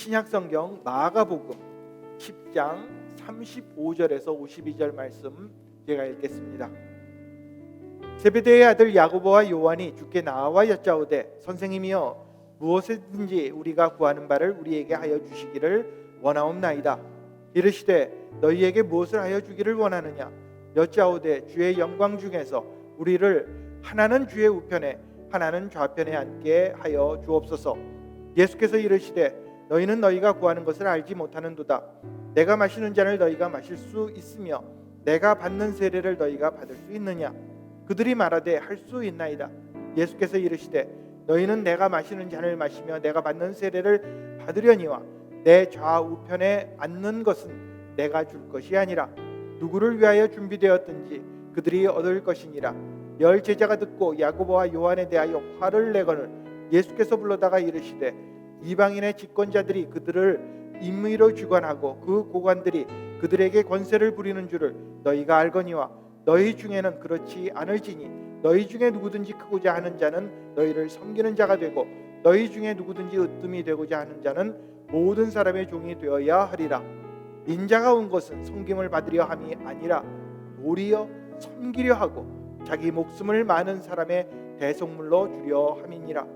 신약성경 마가복음 10장 35절에서 52절 말씀 제가 읽겠습니다. 세베대의 아들 야고보와 요한이 주께 나와 여짜오되 선생님이여 무엇이든지 우리가 구하는 바를 우리에게 하여 주시기를 원하옵나이다. 이르시되 너희에게 무엇을 하여 주기를 원하느냐? 여짜오되 주의 영광 중에서 우리를 하나는 주의 우편에 하나는 좌편에 앉게 하여 주옵소서. 예수께서 이르시되 너희는 너희가 구하는 것을 알지 못하는도다. 내가 마시는 잔을 너희가 마실 수 있으며 내가 받는 세례를 너희가 받을 수 있느냐? 그들이 말하되 할 수 있나이다. 예수께서 이르시되 너희는 내가 마시는 잔을 마시며 내가 받는 세례를 받으려니와 내 좌우편에 앉는 것은 내가 줄 것이 아니라 누구를 위하여 준비되었든지 그들이 얻을 것이니라. 열 제자가 듣고 야고보와 요한에 대하여 화를 내거늘 예수께서 불러다가 이르시되 이방인의 집권자들이 그들을 임의로 주관하고 그 고관들이 그들에게 권세를 부리는 줄을 너희가 알거니와 너희 중에는 그렇지 않을지니 너희 중에 누구든지 크고자 하는 자는 너희를 섬기는 자가 되고 너희 중에 누구든지 으뜸이 되고자 하는 자는 모든 사람의 종이 되어야 하리라. 인자가 온 것은 섬김을 받으려 함이 아니라 도리어 섬기려 하고 자기 목숨을 많은 사람의 대속물로 주려 함이니라.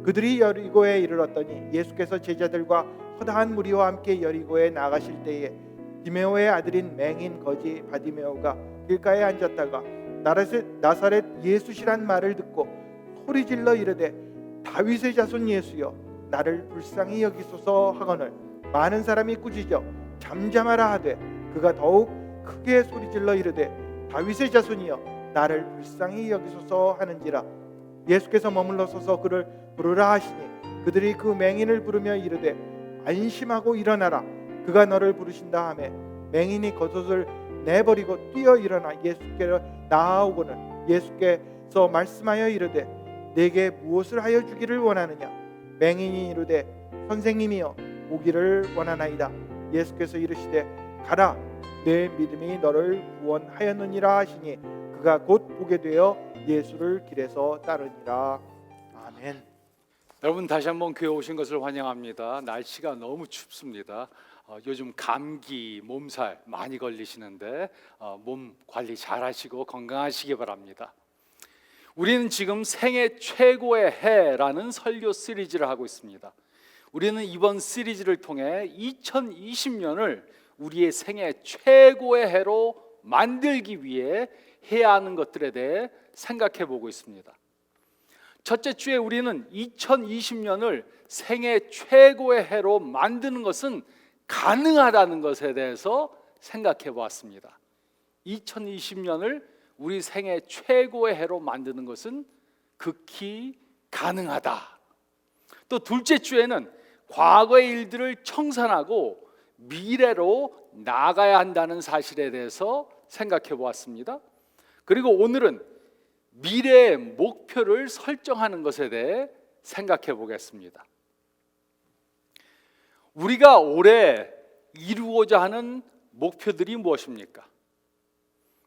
그들이 여리고에 이르렀더니 예수께서 제자들과 허다한 무리와 함께 여리고에 나가실 때에 디메오의 아들인 맹인 거지 바디메오가 길가에 앉았다가 나사렛 예수시란 말을 듣고 소리질러 이르되 다윗의 자손 예수여 나를 불쌍히 여기소서 하거늘 많은 사람이 꾸짖어 잠잠하라 하되 그가 더욱 크게 소리질러 이르되 다윗의 자손이여 나를 불쌍히 여기소서 하는지라. 예수께서 머물러 서서 그를 부르라 하시니 그들이 그 맹인을 부르며 이르되 안심하고 일어나라 그가 너를 부르신다 하매 맹인이 겉옷을 내버리고 뛰어 일어나 예수께로 나아오고는 예수께서 말씀하여 이르되 내게 무엇을 하여 주기를 원하느냐? 맹인이 이르되 선생님이여 보기를 원하나이다. 예수께서 이르시되 가라 내 믿음이 너를 구원하였느니라 하시니 그가 곧 보게 되어 예수를 길에서 따르니라. 아멘. 여러분 다시 한번 교회 오신 것을 환영합니다. 날씨가 너무 춥습니다. 요즘 감기, 몸살 많이 걸리시는데 몸 관리 잘 하시고 건강하시기 바랍니다. 우리는 지금 생애 최고의 해라는 설교 시리즈를 하고 있습니다. 우리는 이번 시리즈를 통해 2020년을 우리의 생애 최고의 해로 만들기 위해 해야 하는 것들에 대해 생각해 보고 있습니다. 첫째 주에 우리는 2020년을 생애 최고의 해로 만드는 것은 가능하다는 것에 대해서 생각해 보았습니다. 2020년을 우리 생애 최고의 해로 만드는 것은 극히 가능하다. 또 둘째 주에는 과거의 일들을 청산하고 미래로 나아가야 한다는 사실에 대해서 생각해 보았습니다. 그리고 오늘은 미래의 목표를 설정하는 것에 대해 생각해 보겠습니다. 우리가 올해 이루고자 하는 목표들이 무엇입니까?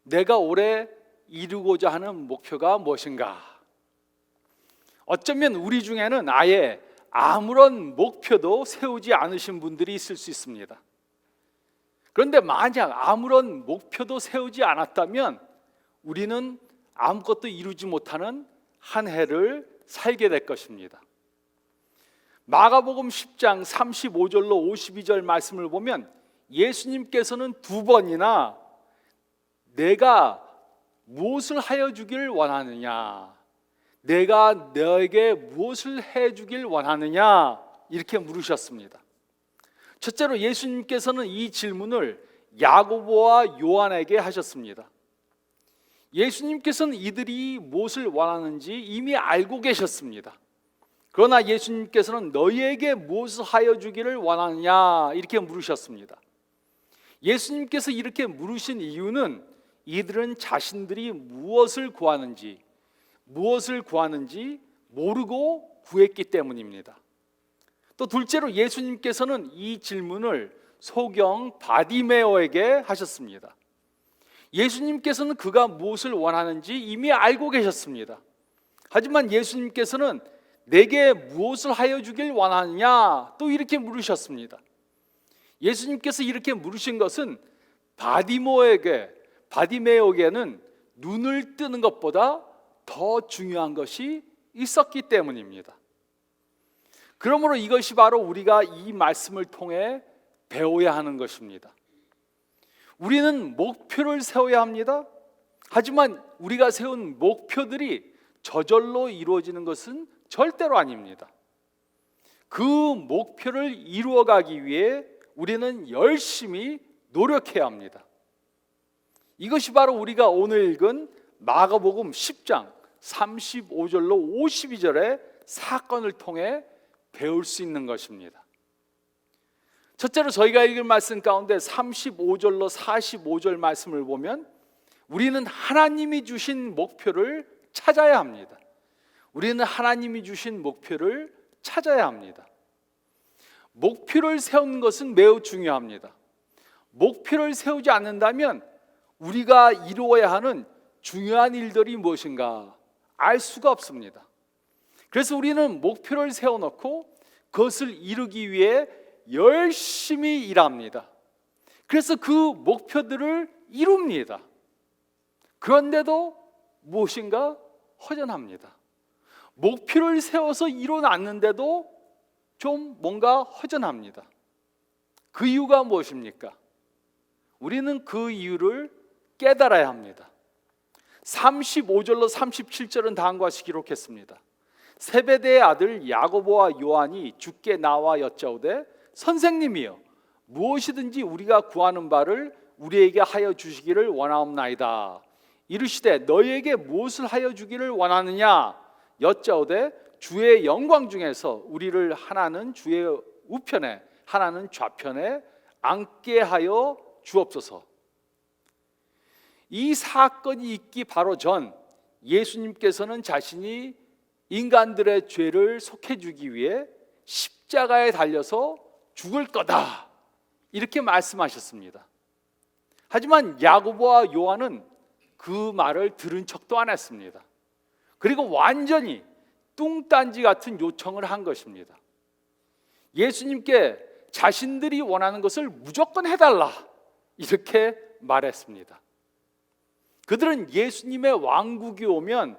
내가 올해 이루고자 하는 목표가 무엇인가? 어쩌면 우리 중에는 아예 아무런 목표도 세우지 않으신 분들이 있을 수 있습니다. 그런데 만약 아무런 목표도 세우지 않았다면 우리는 아무것도 이루지 못하는 한 해를 살게 될 것입니다. 마가복음 10장 35절로 52절 말씀을 보면 예수님께서는 두 번이나 내가 무엇을 하여 주길 원하느냐, 내가 너에게 무엇을 해 주길 원하느냐 이렇게 물으셨습니다. 첫째로 예수님께서는 이 질문을 야고보와 요한에게 하셨습니다. 예수님께서는 이들이 무엇을 원하는지 이미 알고 계셨습니다. 그러나 예수님께서는 너희에게 무엇을 하여 주기를 원하느냐 이렇게 물으셨습니다. 예수님께서 이렇게 물으신 이유는 이들은 자신들이 무엇을 구하는지 모르고 구했기 때문입니다. 또 둘째로 예수님께서는 이 질문을 소경 바디메오에게 하셨습니다. 예수님께서는 그가 무엇을 원하는지 이미 알고 계셨습니다. 하지만 예수님께서는 내게 무엇을 하여 주길 원하느냐? 또 이렇게 물으셨습니다. 예수님께서 이렇게 물으신 것은 바디메오에게는 눈을 뜨는 것보다 더 중요한 것이 있었기 때문입니다. 그러므로 이것이 바로 우리가 이 말씀을 통해 배워야 하는 것입니다. 우리는 목표를 세워야 합니다. 하지만 우리가 세운 목표들이 저절로 이루어지는 것은 절대로 아닙니다. 그 목표를 이루어가기 위해 우리는 열심히 노력해야 합니다. 이것이 바로 우리가 오늘 읽은 마가복음 10장 35절로 52절의 사건을 통해 배울 수 있는 것입니다. 첫째로 저희가 읽을 말씀 가운데 35절로 45절 말씀을 보면 우리는 하나님이 주신 목표를 찾아야 합니다. 우리는 하나님이 주신 목표를 찾아야 합니다. 목표를 세우는 것은 매우 중요합니다. 목표를 세우지 않는다면 우리가 이루어야 하는 중요한 일들이 무엇인가 알 수가 없습니다. 그래서 우리는 목표를 세워놓고 그것을 이루기 위해 열심히 일합니다. 그래서 그 목표들을 이룹니다. 그런데도 무엇인가 허전합니다. 목표를 세워서 이뤄놨는데도 좀 뭔가 허전합니다. 그 이유가 무엇입니까? 우리는 그 이유를 깨달아야 합니다. 35절로 37절은 다음과 같이 기록했습니다. 세베대의 아들 야고보와 요한이 주께 나와 여짜오되 선생님이여 무엇이든지 우리가 구하는 바를 우리에게 하여 주시기를 원하옵나이다. 이르시되 너희에게 무엇을 하여 주기를 원하느냐 여짜오되 주의 영광 중에서 우리를 하나는 주의 우편에 하나는 좌편에 앉게 하여 주옵소서. 이 사건이 있기 바로 전 예수님께서는 자신이 인간들의 죄를 속해주기 위해 십자가에 달려서 죽을 거다 이렇게 말씀하셨습니다. 하지만 야고보와 요한은 그 말을 들은 척도 안 했습니다. 그리고 완전히 뚱딴지 같은 요청을 한 것입니다. 예수님께 자신들이 원하는 것을 무조건 해달라 이렇게 말했습니다. 그들은 예수님의 왕국이 오면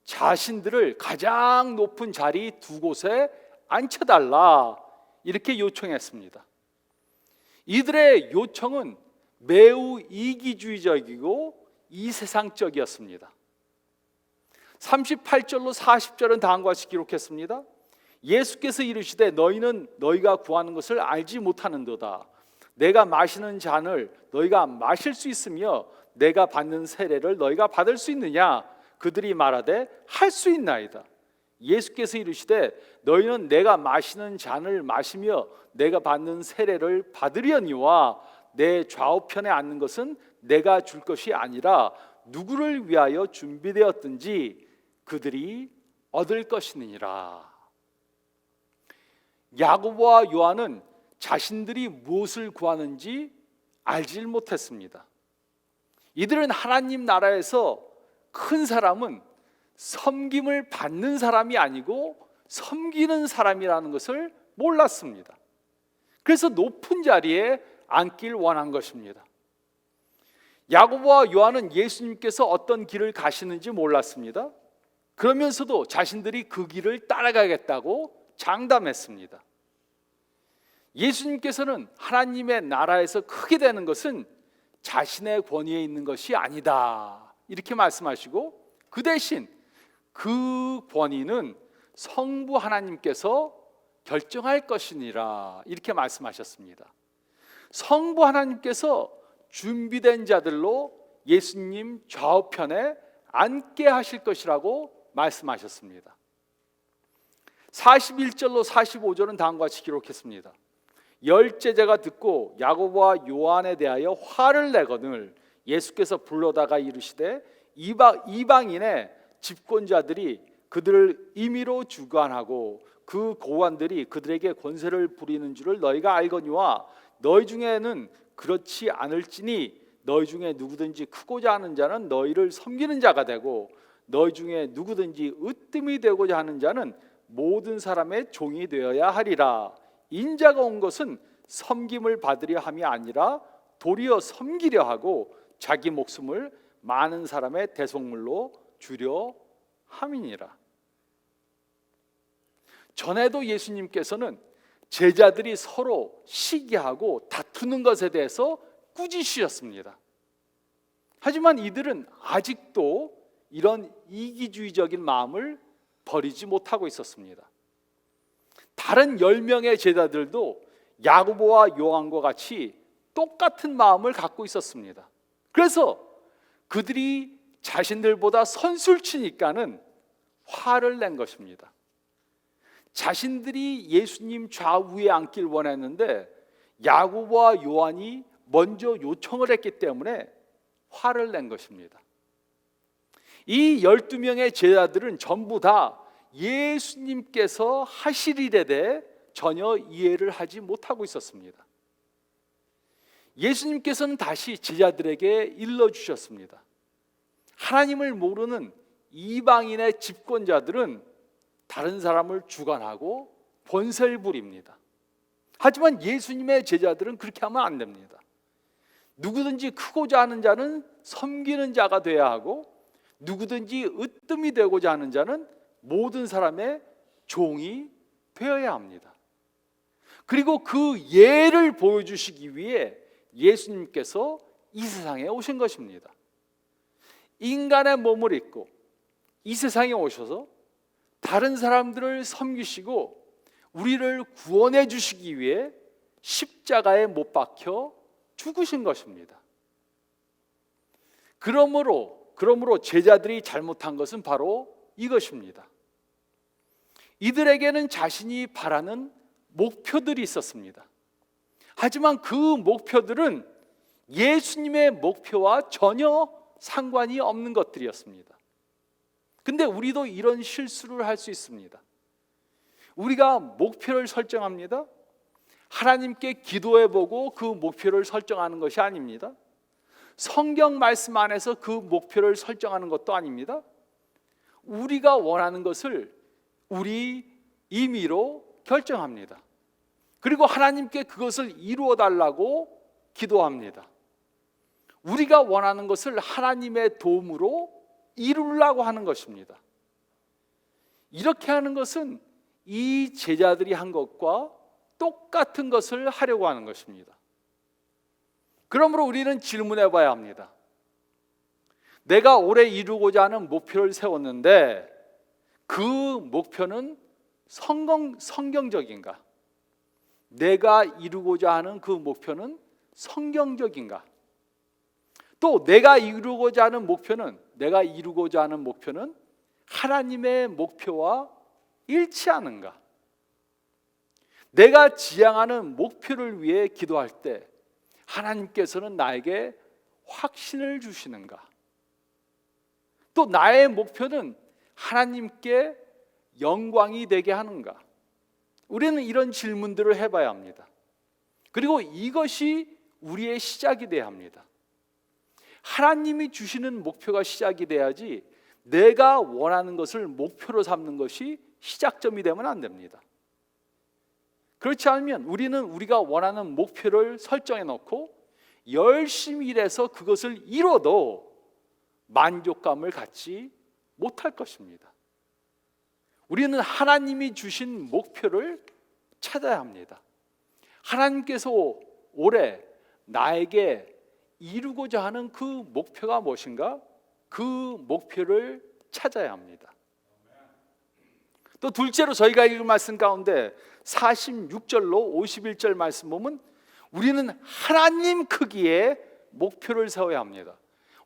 자신들을 가장 높은 자리 두 곳에 앉혀달라 이렇게 요청했습니다. 이들의 요청은 매우 이기주의적이고 이세상적이었습니다. 38절로 40절은 다음과 같이 기록했습니다. 예수께서 이르시되 너희는 너희가 구하는 것을 알지 못하는도다. 내가 마시는 잔을 너희가 마실 수 있으며 내가 받는 세례를 너희가 받을 수 있느냐? 그들이 말하되 할 수 있나이다. 예수께서 이르시되 너희는 내가 마시는 잔을 마시며 내가 받는 세례를 받으려니와 내 좌우편에 앉는 것은 내가 줄 것이 아니라 누구를 위하여 준비되었든지 그들이 얻을 것이니라. 야고보와 요한은 자신들이 무엇을 구하는지 알질 못했습니다. 이들은 하나님 나라에서 큰 사람은 섬김을 받는 사람이 아니고 섬기는 사람이라는 것을 몰랐습니다. 그래서 높은 자리에 앉길 원한 것입니다. 야고보와 요한은 예수님께서 어떤 길을 가시는지 몰랐습니다. 그러면서도 자신들이 그 길을 따라가겠다고 장담했습니다. 예수님께서는 하나님의 나라에서 크게 되는 것은 자신의 권위에 있는 것이 아니다 이렇게 말씀하시고 그 대신 그 권위는 성부 하나님께서 결정할 것이니라 이렇게 말씀하셨습니다. 성부 하나님께서 준비된 자들로 예수님 좌우편에 앉게 하실 것이라고 말씀하셨습니다. 41절로 45절은 다음과 같이 기록했습니다. 열 제자가 듣고 야고보와 요한에 대하여 화를 내거늘 예수께서 불러다가 이르시되 이방인의 집권자들이 그들을 임의로 주관하고 그 고관들이 그들에게 권세를 부리는 줄을 너희가 알거니와 너희 중에는 그렇지 않을지니 너희 중에 누구든지 크고자 하는 자는 너희를 섬기는 자가 되고 너희 중에 누구든지 으뜸이 되고자 하는 자는 모든 사람의 종이 되어야 하리라. 인자가 온 것은 섬김을 받으려 함이 아니라 도리어 섬기려 하고 자기 목숨을 많은 사람의 대속물로 주려 함이니라. 전에도 예수님께서는 제자들이 서로 시기하고 다투는 것에 대해서 꾸짖으셨습니다. 하지만 이들은 아직도 이런 이기주의적인 마음을 버리지 못하고 있었습니다. 다른 10명의 제자들도 야고보와 요한과 같이 똑같은 마음을 갖고 있었습니다. 그래서 그들이 자신들보다 선술치니까는 화를 낸 것입니다. 자신들이 예수님 좌우에 앉길 원했는데 야고보와 요한이 먼저 요청을 했기 때문에 화를 낸 것입니다. 이 12명의 제자들은 전부 다 예수님께서 하실 일에 대해 전혀 이해를 하지 못하고 있었습니다. 예수님께서는 다시 제자들에게 일러주셨습니다. 하나님을 모르는 이방인의 집권자들은 다른 사람을 주관하고 권세를 부립니다. 하지만 예수님의 제자들은 그렇게 하면 안 됩니다. 누구든지 크고자 하는 자는 섬기는 자가 되어야 하고, 누구든지 으뜸이 되고자 하는 자는 모든 사람의 종이 되어야 합니다. 그리고 그 예를 보여주시기 위해 예수님께서 이 세상에 오신 것입니다. 인간의 몸을 입고 이 세상에 오셔서 다른 사람들을 섬기시고 우리를 구원해 주시기 위해 십자가에 못 박혀 죽으신 것입니다. 그러므로 제자들이 잘못한 것은 바로 이것입니다. 이들에게는 자신이 바라는 목표들이 있었습니다. 하지만 그 목표들은 예수님의 목표와 전혀 상관이 없는 것들이었습니다. 근데 우리도 이런 실수를 할 수 있습니다. 우리가 목표를 설정합니다. 하나님께 기도해보고 그 목표를 설정하는 것이 아닙니다. 성경 말씀 안에서 그 목표를 설정하는 것도 아닙니다. 우리가 원하는 것을 우리 임의로 결정합니다. 그리고 하나님께 그것을 이루어 달라고 기도합니다. 우리가 원하는 것을 하나님의 도움으로 이루려고 하는 것입니다. 이렇게 하는 것은 이 제자들이 한 것과 똑같은 것을 하려고 하는 것입니다. 그러므로 우리는 질문해 봐야 합니다. 내가 올해 이루고자 하는 목표를 세웠는데 그 목표는 성경적인가? 내가 이루고자 하는 그 목표는 성경적인가? 또 내가 이루고자 하는 목표는 하나님의 목표와 일치하는가? 내가 지향하는 목표를 위해 기도할 때 하나님께서는 나에게 확신을 주시는가? 또 나의 목표는 하나님께 영광이 되게 하는가? 우리는 이런 질문들을 해봐야 합니다. 그리고 이것이 우리의 시작이 돼야 합니다. 하나님이 주시는 목표가 시작이 돼야지 내가 원하는 것을 목표로 삼는 것이 시작점이 되면 안 됩니다. 그렇지 않으면 우리는 우리가 원하는 목표를 설정해 놓고 열심히 일해서 그것을 이뤄도 만족감을 갖지 못할 것입니다. 우리는 하나님이 주신 목표를 찾아야 합니다. 하나님께서 올해 나에게 이루고자 하는 그 목표가 무엇인가? 그 목표를 찾아야 합니다. 또 둘째로 저희가 읽은 말씀 가운데 46절로 51절 말씀 보면 우리는 하나님 크기의 목표를 세워야 합니다.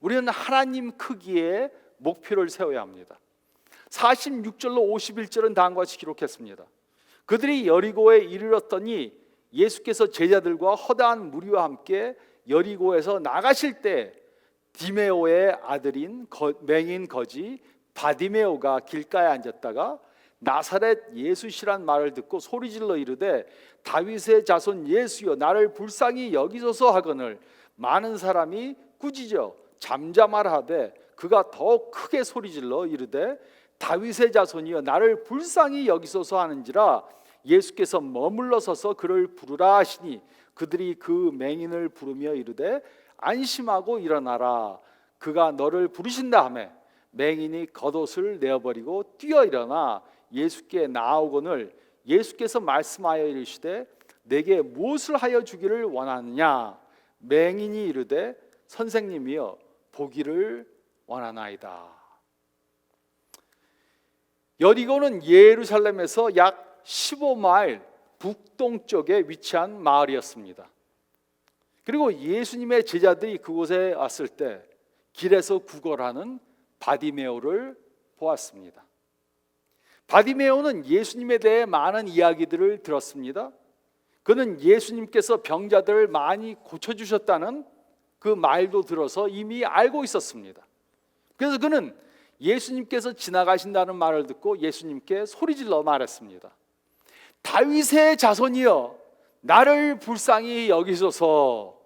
우리는 하나님 크기의 목표를 세워야 합니다. 46절로 51절은 다음과 같이 기록했습니다. 그들이 여리고에 이르렀더니 예수께서 제자들과 허다한 무리와 함께 여리고에서 나가실 때 디메오의 아들인 맹인 거지 바디메오가 길가에 앉았다가 나사렛 예수시란 말을 듣고 소리질러 이르되 다윗의 자손 예수여 나를 불쌍히 여기소서 하거늘 많은 사람이 꾸짖어 잠잠하라 하되 그가 더 크게 소리질러 이르되 다윗의 자손이여 나를 불쌍히 여기소서 하는지라 예수께서 머물러 서서 그를 부르라 하시니 그들이 그 맹인을 부르며 이르되 안심하고 일어나라 그가 너를 부르신다 하매 맹인이 겉옷을 내어버리고 뛰어 일어나 예수께 나아오거늘 예수께서 말씀하여 이르시되 내게 무엇을 하여 주기를 원하느냐 맹인이 이르되 선생님이여 보기를 원하나이다. 여리고는 예루살렘에서 약 15마일 북동쪽에 위치한 마을이었습니다. 그리고 예수님의 제자들이 그곳에 왔을 때 길에서 구걸하는 바디메오를 보았습니다. 바디메오는 예수님에 대해 많은 이야기들을 들었습니다. 그는 예수님께서 병자들을 많이 고쳐주셨다는 그 말도 들어서 이미 알고 있었습니다. 그래서 그는 예수님께서 지나가신다는 말을 듣고 예수님께 소리질러 말했습니다. 다윗의 자손이여 나를 불쌍히 여기소서.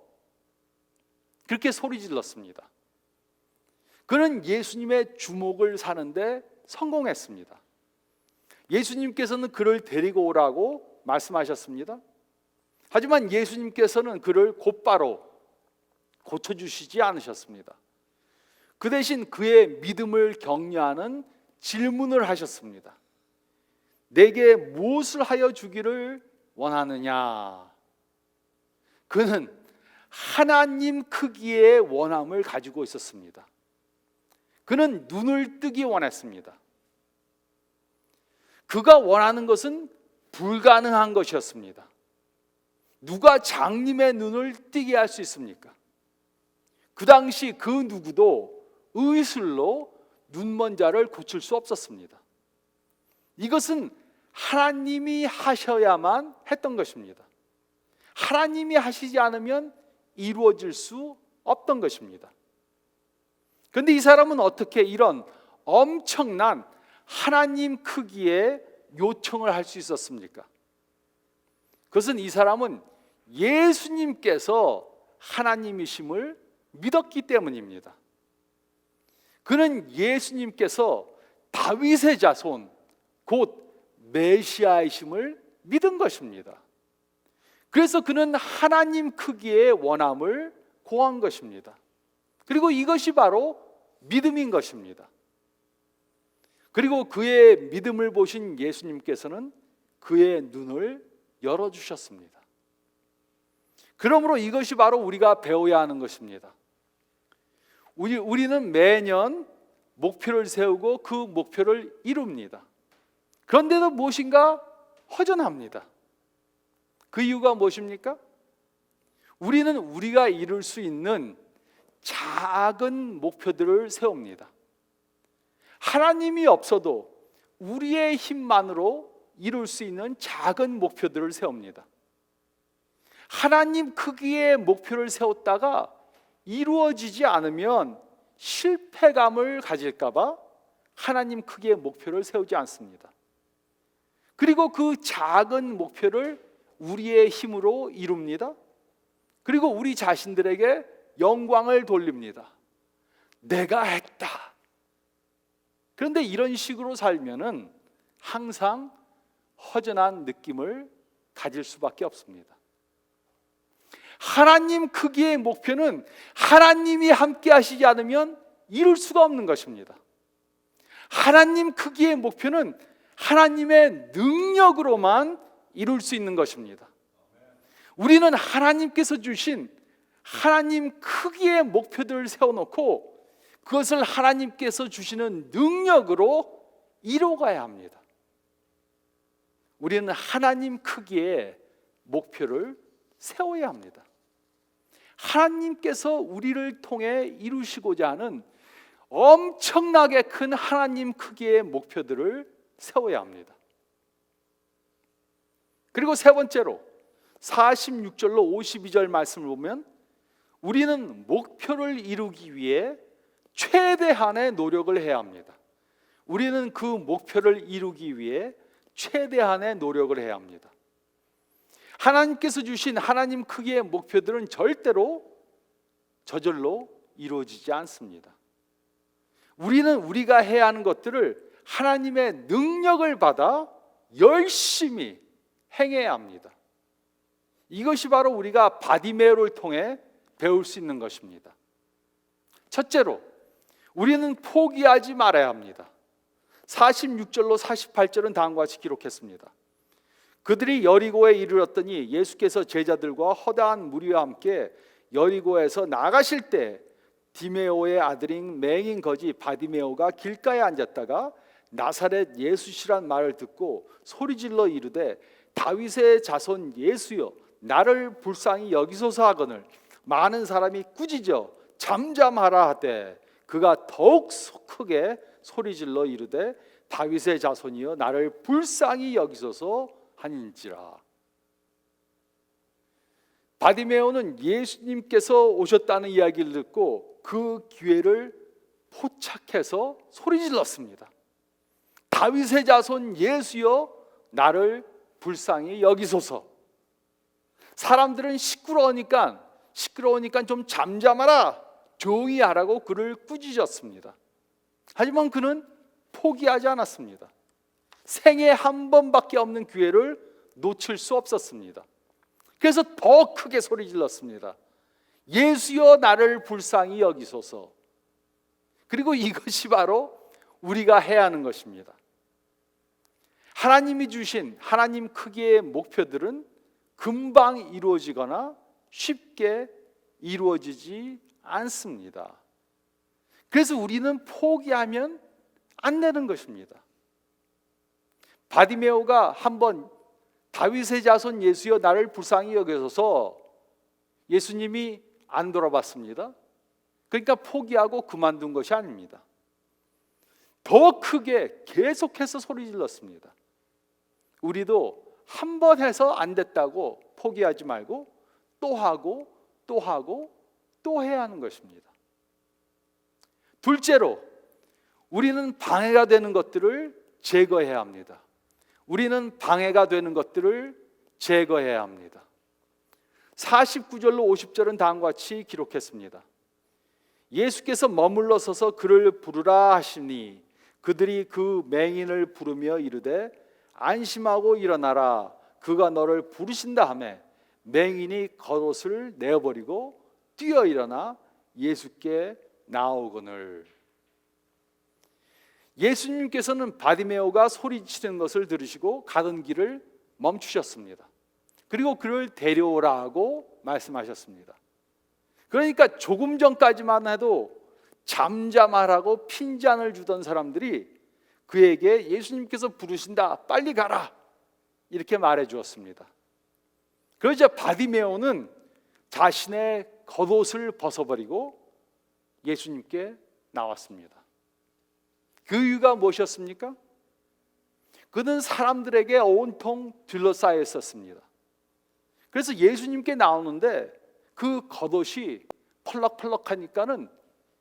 그렇게 소리질렀습니다. 그는 예수님의 주목을 사는데 성공했습니다. 예수님께서는 그를 데리고 오라고 말씀하셨습니다. 하지만 예수님께서는 그를 곧바로 고쳐주시지 않으셨습니다. 그 대신 그의 믿음을 격려하는 질문을 하셨습니다. 내게 무엇을 하여 주기를 원하느냐? 그는 하나님 크기의 원함을 가지고 있었습니다. 그는 눈을 뜨기 원했습니다. 그가 원하는 것은 불가능한 것이었습니다. 누가 장님의 눈을 뜨게 할 수 있습니까? 그 당시 그 누구도 의술로 눈먼 자를 고칠 수 없었습니다. 이것은 하나님이 하셔야만 했던 것입니다. 하나님이 하시지 않으면 이루어질 수 없던 것입니다. 그런데 이 사람은 어떻게 이런 엄청난 하나님 크기의 요청을 할 수 있었습니까? 그것은 이 사람은 예수님께서 하나님이심을 믿었기 때문입니다. 그는 예수님께서 다윗의 자손 곧 메시아이심을 믿은 것입니다. 그래서 그는 하나님 크기의 원함을 고한 것입니다. 그리고 이것이 바로 믿음인 것입니다. 그리고 그의 믿음을 보신 예수님께서는 그의 눈을 열어주셨습니다. 그러므로 이것이 바로 우리가 배워야 하는 것입니다. 우리는 매년 목표를 세우고 그 목표를 이룹니다. 그런데도 무엇인가 허전합니다. 그 이유가 무엇입니까? 우리는 우리가 이룰 수 있는 작은 목표들을 세웁니다. 하나님이 없어도 우리의 힘만으로 이룰 수 있는 작은 목표들을 세웁니다. 하나님 크기의 목표를 세웠다가 이루어지지 않으면 실패감을 가질까봐 하나님 크기의 목표를 세우지 않습니다. 그리고 그 작은 목표를 우리의 힘으로 이룹니다. 그리고 우리 자신들에게 영광을 돌립니다. 내가 했다. 그런데 이런 식으로 살면은 항상 허전한 느낌을 가질 수밖에 없습니다. 하나님 크기의 목표는 하나님이 함께 하시지 않으면 이룰 수가 없는 것입니다. 하나님 크기의 목표는 하나님의 능력으로만 이룰 수 있는 것입니다. 우리는 하나님께서 주신 하나님 크기의 목표들을 세워놓고 그것을 하나님께서 주시는 능력으로 이루어가야 합니다. 우리는 하나님 크기의 목표를 세워야 합니다. 하나님께서 우리를 통해 이루시고자 하는 엄청나게 큰 하나님 크기의 목표들을 세워야 합니다. 그리고 세 번째로 46절로 52절 말씀을 보면 우리는 목표를 이루기 위해 최대한의 노력을 해야 합니다. 우리는 그 목표를 이루기 위해 최대한의 노력을 해야 합니다. 하나님께서 주신 하나님 크기의 목표들은 절대로 저절로 이루어지지 않습니다. 우리는 우리가 해야 하는 것들을 하나님의 능력을 받아 열심히 행해야 합니다. 이것이 바로 우리가 바디메오를 통해 배울 수 있는 것입니다. 첫째로, 우리는 포기하지 말아야 합니다. 46절로 48절은 다음과 같이 기록했습니다. 그들이 여리고에 이르렀더니 예수께서 제자들과 허다한 무리와 함께 여리고에서 나가실 때 디메오의 아들인 맹인 거지 바디메오가 길가에 앉았다가 나사렛 예수시란 말을 듣고 소리질러 이르되 다윗의 자손 예수여 나를 불쌍히 여기소서 하거늘 많은 사람이 꾸짖어 잠잠하라 하되 그가 더욱 크게 소리질러 이르되 다윗의 자손이여 나를 불쌍히 여기소서 하니지라. 바디메오는 예수님께서 오셨다는 이야기를 듣고 그 기회를 포착해서 소리질렀습니다. 다윗의 자손 예수여 나를 불쌍히 여기소서. 사람들은 시끄러우니까 좀 잠잠하라, 조용히 하라고 그를 꾸짖었습니다. 하지만 그는 포기하지 않았습니다. 생애 한 번밖에 없는 기회를 놓칠 수 없었습니다. 그래서 더 크게 소리 질렀습니다. 예수여 나를 불쌍히 여기소서. 그리고 이것이 바로 우리가 해야 하는 것입니다. 하나님이 주신 하나님 크기의 목표들은 금방 이루어지거나 쉽게 이루어지지 않습니다. 그래서 우리는 포기하면 안 되는 것입니다. 바디메오가 한번 다윗의 자손 예수여 나를 불쌍히 여기소서, 예수님이 안 돌아봤습니다. 그러니까 포기하고 그만둔 것이 아닙니다. 더 크게 계속해서 소리 질렀습니다. 우리도 한 번 해서 안 됐다고 포기하지 말고 또 하고 또 하고 또 해야 하는 것입니다. 둘째로, 우리는 방해가 되는 것들을 제거해야 합니다. 우리는 방해가 되는 것들을 제거해야 합니다. 49절로 50절은 다음과 같이 기록했습니다. 예수께서 머물러 서서 그를 부르라 하시니 그들이 그 맹인을 부르며 이르되 안심하고 일어나라 그가 너를 부르신다 하매 맹인이 겉옷을 내어버리고 뛰어 일어나 예수께 나오거늘. 예수님께서는 바디메오가 소리치는 것을 들으시고 가던 길을 멈추셨습니다. 그리고 그를 데려오라 하고 말씀하셨습니다. 그러니까 조금 전까지만 해도 잠잠하라고 핀잔을 주던 사람들이 그에게 예수님께서 부르신다 빨리 가라 이렇게 말해 주었습니다. 그러자 바디메오는 자신의 겉옷을 벗어버리고 예수님께 나왔습니다. 그 이유가 무엇이었습니까? 그는 사람들에게 온통 둘러싸여 있었습니다. 그래서 예수님께 나오는데 그 겉옷이 펄럭펄럭하니까는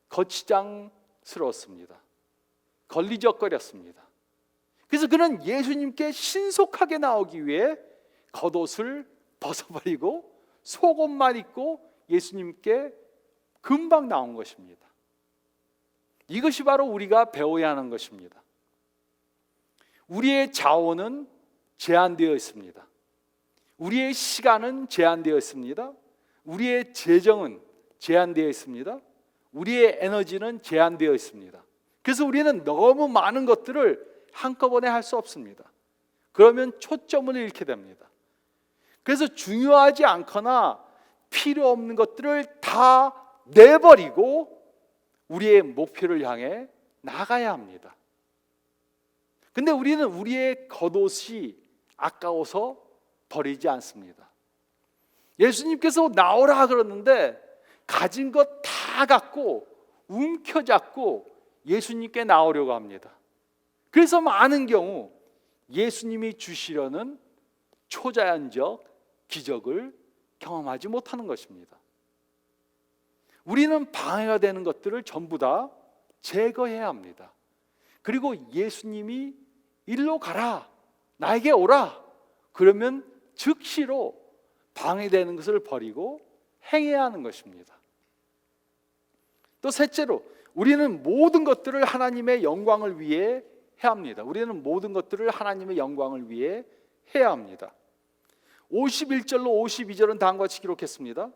거치장스러웠습니다. 걸리적거렸습니다. 그래서 그는 예수님께 신속하게 나오기 위해 겉옷을 벗어버리고 속옷만 입고 예수님께 금방 나온 것입니다. 이것이 바로 우리가 배워야 하는 것입니다. 우리의 자원은 제한되어 있습니다. 우리의 시간은 제한되어 있습니다. 우리의 재정은 제한되어 있습니다. 우리의 에너지는 제한되어 있습니다. 그래서 우리는 너무 많은 것들을 한꺼번에 할 수 없습니다. 그러면 초점을 잃게 됩니다. 그래서 중요하지 않거나 필요 없는 것들을 다 내버리고 우리의 목표를 향해 나가야 합니다. 근데 우리는 우리의 겉옷이 아까워서 버리지 않습니다. 예수님께서 나오라 그러는데 가진 것 다 갖고 움켜잡고 예수님께 나오려고 합니다. 그래서 많은 경우 예수님이 주시려는 초자연적 기적을 경험하지 못하는 것입니다. 우리는 방해가 되는 것들을 전부 다 제거해야 합니다. 그리고 예수님이 일로 가라, 나에게 오라 그러면 즉시로 방해되는 것을 버리고 행해야 하는 것입니다. 또 셋째로, 우리는 모든 것들을 하나님의 영광을 위해 합니다. 우리는 모든 것들을 하나님의 영광을 위해 해야 합니다. 51절로 52절은 다음과 같이 기록했습니다.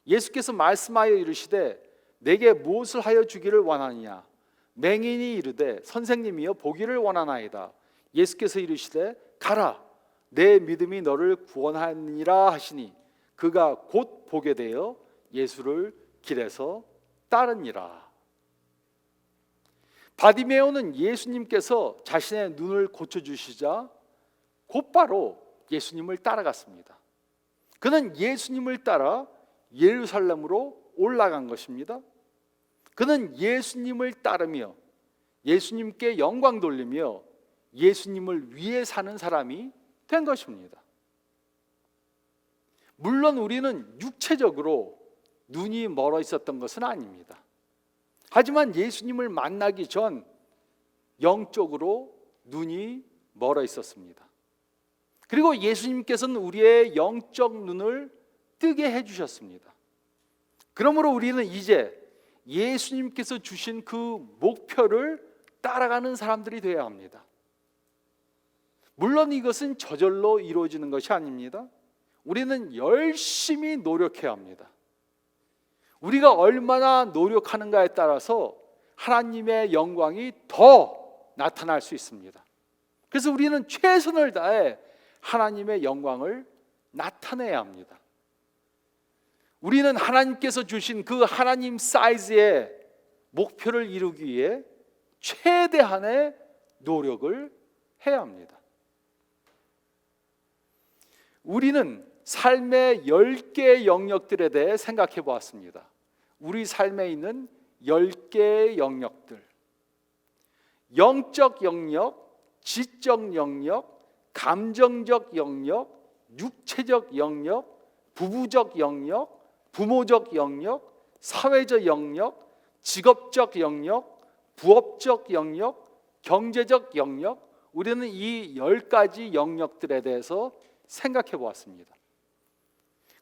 예수께서 말씀하여 이르시되 내게 무엇을 하여 주기를 원하느냐? 맹인이 이르되 선생님이여 보기를 원하나이다. 예수께서 이르시되 가라, 내 믿음이 너를 구원하니라 하시니 그가 곧 보게 되어 예수를 길에서 따르니라. 바디메오는 예수님께서 자신의 눈을 고쳐주시자 곧바로 예수님을 따라갔습니다. 그는 예수님을 따라 예루살렘으로 올라간 것입니다. 그는 예수님을 따르며 예수님께 영광 돌리며 예수님을 위해 사는 사람이 된 것입니다. 물론 우리는 육체적으로 눈이 멀어 있었던 것은 아닙니다. 하지만 예수님을 만나기 전 영적으로 눈이 멀어 있었습니다. 그리고 예수님께서는 우리의 영적 눈을 뜨게 해주셨습니다. 그러므로 우리는 이제 예수님께서 주신 그 목표를 따라가는 사람들이 되어야 합니다. 물론 이것은 저절로 이루어지는 것이 아닙니다. 우리는 열심히 노력해야 합니다. 우리가 얼마나 노력하는가에 따라서 하나님의 영광이 더 나타날 수 있습니다. 그래서 우리는 최선을 다해 하나님의 영광을 나타내야 합니다. 우리는 하나님께서 주신 그 하나님 사이즈의 목표를 이루기 위해 최대한의 노력을 해야 합니다. 우리는 삶의 10개의 영역들에 대해 생각해 보았습니다. 우리 삶에 있는 10개의 영역들, 영적 영역, 지적 영역, 감정적 영역, 육체적 영역, 부부적 영역, 부모적 영역, 사회적 영역, 직업적 영역, 부업적 영역, 경제적 영역, 우리는 이 10가지 영역들에 대해서 생각해 보았습니다.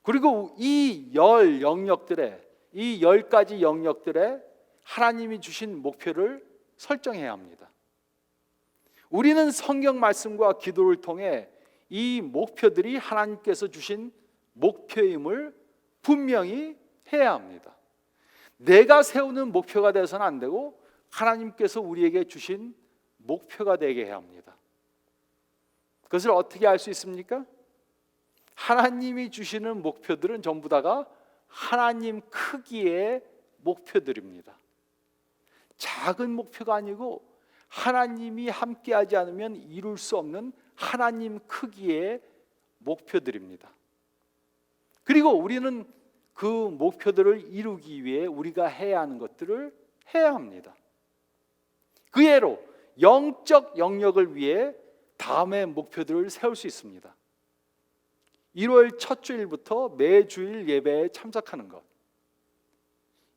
그리고 이 10가지 영역들에 하나님이 주신 목표를 설정해야 합니다. 우리는 성경 말씀과 기도를 통해 이 목표들이 하나님께서 주신 목표임을 분명히 해야 합니다. 내가 세우는 목표가 되어서는 안 되고 하나님께서 우리에게 주신 목표가 되게 해야 합니다. 그것을 어떻게 알 수 있습니까? 하나님이 주시는 목표들은 전부 다가 하나님 크기의 목표들입니다. 작은 목표가 아니고 하나님이 함께하지 않으면 이룰 수 없는 하나님 크기의 목표들입니다. 그리고 우리는 그 목표들을 이루기 위해 우리가 해야 하는 것들을 해야 합니다. 그 예로 영적 영역을 위해 다음의 목표들을 세울 수 있습니다. 1월 첫 주일부터 매주일 예배에 참석하는 것,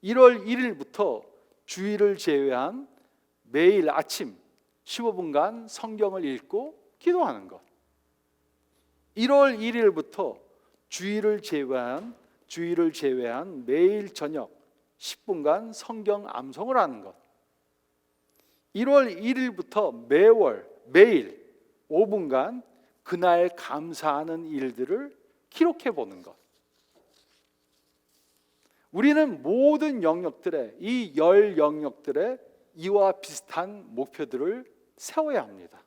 1월 1일부터 주일을 제외한 매일 아침 15분간 성경을 읽고 기도하는 것, 1월 1일부터 주일을 제외한 매일 저녁 10분간 성경 암송을 하는 것, 1월 1일부터 매일 5분간 그날 감사하는 일들을 기록해 보는 것. 우리는 모든 영역들에, 이 10영역들에 이와 비슷한 목표들을 세워야 합니다.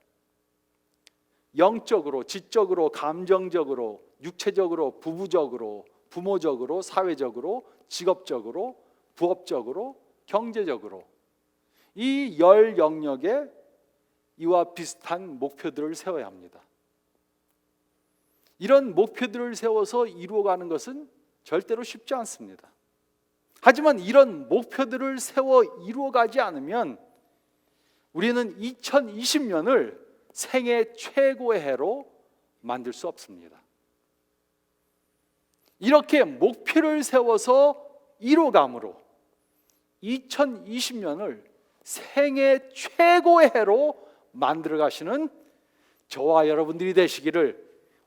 영적으로, 지적으로, 감정적으로, 육체적으로, 부부적으로, 부모적으로, 사회적으로, 직업적으로, 부업적으로, 경제적으로 이 10영역에 이와 비슷한 목표들을 세워야 합니다. 이런 목표들을 세워서 이루어가는 것은 절대로 쉽지 않습니다. 하지만 이런 목표들을 세워 이루어가지 않으면 우리는 2020년을 생애 최고의 해로 만들 수 없습니다. 이렇게 목표를 세워서 이루어감으로 2020년을 생애 최고의 해로 만들어 가시는 저와 여러분들이 되시기를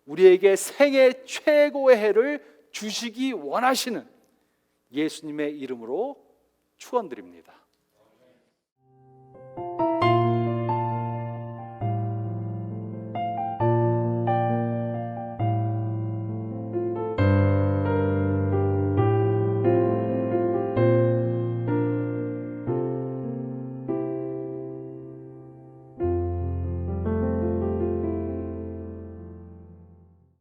우리에게 생애 최고의 해를 주시기 원하시는 예수님의 이름으로 축원드립니다.